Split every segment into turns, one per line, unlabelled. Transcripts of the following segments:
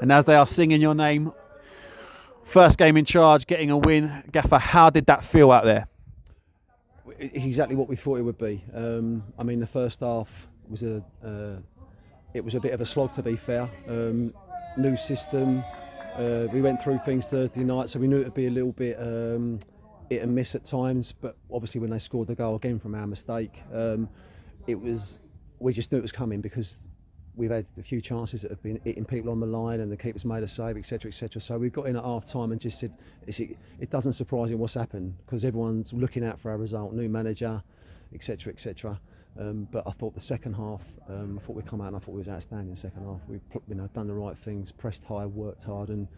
And as they are singing your name, first game in charge, getting a win. Gaffer, how did that feel out there?
It's exactly what we thought it would be. I mean, the first half was it was a bit of a slog, to be fair. New system. We went through things Thursday night, so we knew it would be a little bit hit and miss at times. But obviously, when they scored the goal again from our mistake, we just knew it was coming because we've had a few chances that have been hitting people on the line and the keeper's made a save, etc., etc. So we got in at half time and just said, it doesn't surprise me what's happened because everyone's looking out for our result, new manager, etc., etc. But I thought the second half, I thought we'd come out and I thought we was outstanding in the second half. We've done the right things, pressed high, worked hard and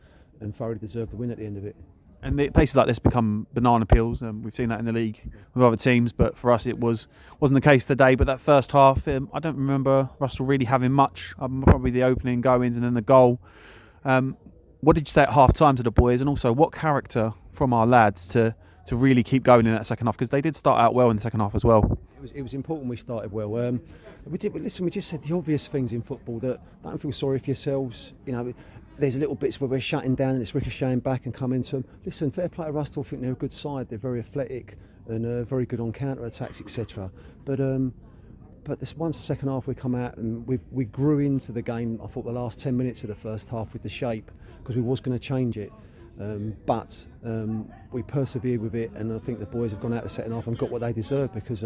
thoroughly deserved the win at the end of it.
And places like this become banana peels. We've seen that in the league with other teams, but for us it wasn't the case today. But that first half, I don't remember Rusthall really having much. Probably the opening goings and then the goal. What did you say at half time to the boys, and also what character from our lads to really keep going in that second half, because they did start out well in the second half as well?
It was important we started well. We just said the obvious things in football, that don't feel sorry for yourselves. You know, there's little bits where we're shutting down and it's ricocheting back and coming to them. Listen, fair play to Rusthall. I think they're a good side. They're very athletic and very good on counter attacks, etc. But this once the second half we come out and we grew into the game. I thought the last 10 minutes of the first half with the shape, because we was going to change it. But we persevered with it, and I think the boys have gone out the second half and got what they deserve, because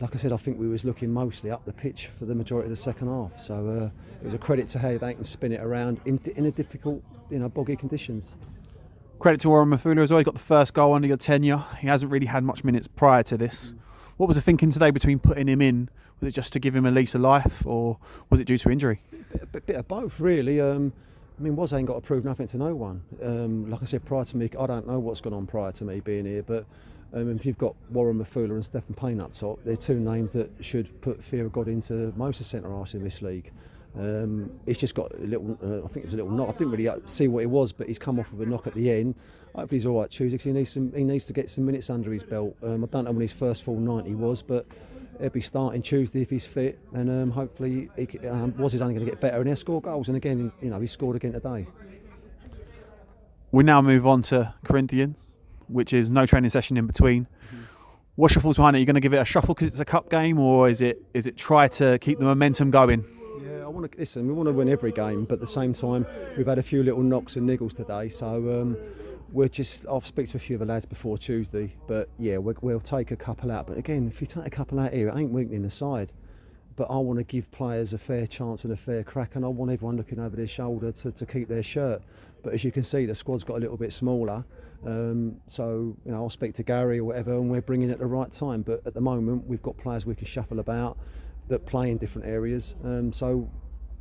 like I said, I think we was looking mostly up the pitch for the majority of the second half. So it was a credit to how they can spin it around in a difficult, boggy conditions.
Credit to Warren Mafula as well. He got the first goal under your tenure. He hasn't really had much minutes prior to this. What was the thinking today between putting him in? Was it just to give him a lease of life, or was it due to injury?
A bit of both, really. I mean, Woz ain't got to prove nothing to no one. Like I said, prior to me, I don't know what's gone on prior to me being here, but if you've got Warren Mafula and Stephen Payne up top, they're two names that should put fear of God into most of centre-halves in this league. He's just got a little, I think it was a little knock. I didn't really see what it was, but he's come off with a knock at the end. Hopefully he's all right Tuesday, because he needs to get some minutes under his belt. I don't know when his first full 90 was, but he'll be starting Tuesday if he's fit, and hopefully Woz is only going to get better and he'll score goals. And again, he scored again today.
We now move on to Corinthians, which is no training session in between. What's your thoughts behind it? Are you going to give it a shuffle because it's a cup game, or is it try to keep the momentum going?
Yeah, we want to win every game, but at the same time we've had a few little knocks and niggles today, so I'll speak to a few of the lads before Tuesday, but yeah, we'll take a couple out. But again, if you take a couple out here, it ain't weakening the side. But I want to give players a fair chance and a fair crack, and I want everyone looking over their shoulder to keep their shirt. But as you can see, the squad's got a little bit smaller, so I'll speak to Gary or whatever, and we're bringing it at the right time. But at the moment, we've got players we can shuffle about that play in different areas. So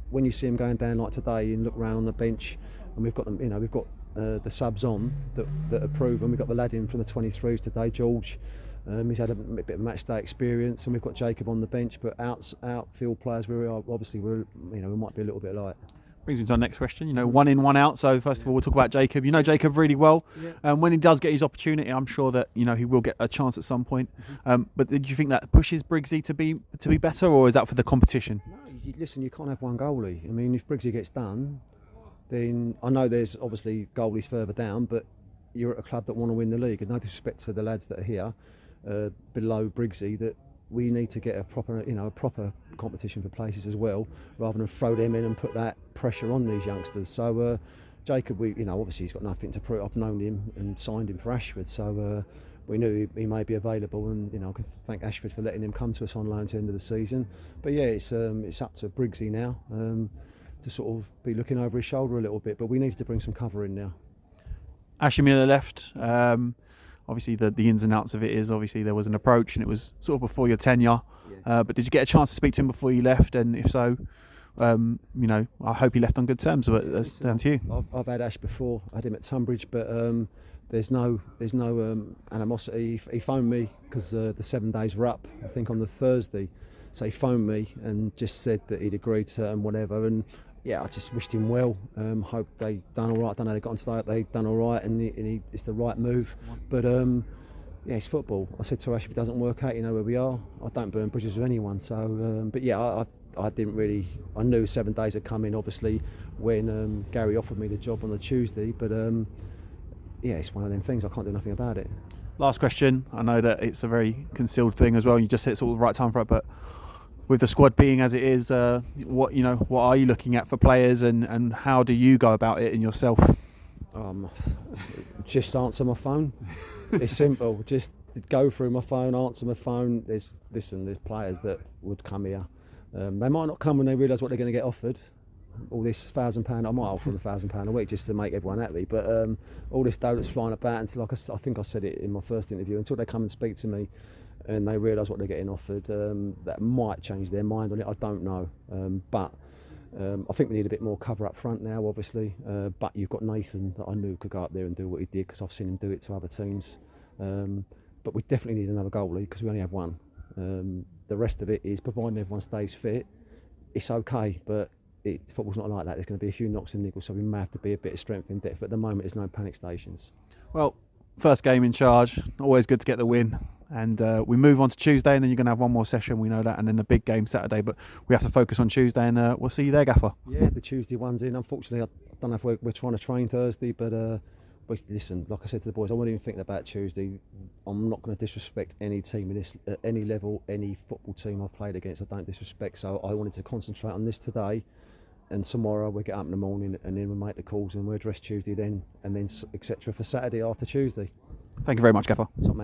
when you see them going down like today, and look around on the bench, and we've got them, we've got the subs on that are proven. We've got the lad in from the 23s today, George. He's had a bit of match day experience, and we've got Jacob on the bench. But outfield players, we might be a little bit light.
Brings me to our next question. 1 in, 1 out. So first of all, we'll talk about Jacob. You know Jacob really well.
Yeah.
When he does get his opportunity, I'm sure that he will get a chance at some point. But did you think that pushes Briggsy to be better, or is that for the competition?
No, listen, you can't have one goalie. I mean, if Briggsy gets done, then I know there's obviously goalies further down, but you're at a club that want to win the league. And no disrespect to the lads that are here below Briggsy, that we need to get a proper competition for places as well, rather than throw them in and put that pressure on these youngsters. So Jacob, obviously he's got nothing to prove. I've known him and signed him for Ashford, so we knew he may be available, and I can thank Ashford for letting him come to us on loan to the end of the season. But yeah, it's up to Briggsy now to sort of be looking over his shoulder a little bit, but we need to bring some cover in now.
Ashley Miller left. Obviously, the ins and outs of it is obviously there was an approach, and it was sort of before your tenure. Yeah. But did you get a chance to speak to him before you left? And if so, I hope he left on good terms. But that's down to you.
I've had Ash before. I had him at Tunbridge, but there's no animosity. He phoned me because the 7 days were up, I think, on the Thursday. So he phoned me and just said that he'd agreed to and whatever. And yeah, I just wished him well. Hope they done all right. I don't know how they got on today. They done all right, and it's the right move. But yeah, it's football. I said to Ash, if it doesn't work out, you know where we are. I don't burn bridges with anyone. So, but yeah, I didn't really. I knew 7 days had come in, obviously, when Gary offered me the job on the Tuesday. But yeah, it's one of them things. I can't do nothing about it.
Last question. I know that it's a very concealed thing as well. You just said it's all the right time for it, but with the squad being as it is, what are you looking at for players, and how do you go about it in yourself?
Just answer my phone. It's simple. Just go through my phone, answer my phone. There's players that would come here. They might not come when they realise what they're going to get offered. All this £1,000, I might offer them £1,000 a week just to make everyone happy. But all this dough that's flying about until, like I think I said it in my first interview, until they come and speak to me and they realise what they're getting offered, that might change their mind on it. I don't know. But I think we need a bit more cover up front now, obviously. But you've got Nathan that I knew could go up there and do what he did, because I've seen him do it to other teams. But we definitely need another goalie because we only have one. The rest of it is providing everyone stays fit. It's okay, but football's not like that. There's going to be a few knocks and niggles, so we may have to be a bit of strength in depth. But at the moment, there's no panic stations.
Well, first game in charge, always good to get the win. And we move on to Tuesday, and then you're going to have one more session, we know that, and then a big game Saturday. But we have to focus on Tuesday, and we'll see you there, Gaffer.
Yeah, the Tuesday one's in. Unfortunately, I don't know if we're trying to train Thursday, but listen, like I said to the boys, I wasn't even thinking about Tuesday. I'm not going to disrespect any team in this, at any level, any football team I've played against. I don't disrespect, so I wanted to concentrate on this today. And tomorrow we get up in the morning and then we make the calls and we'll address Tuesday then, and then etc. for Saturday after Tuesday.
Thank you very much, Gaffer.
Top man.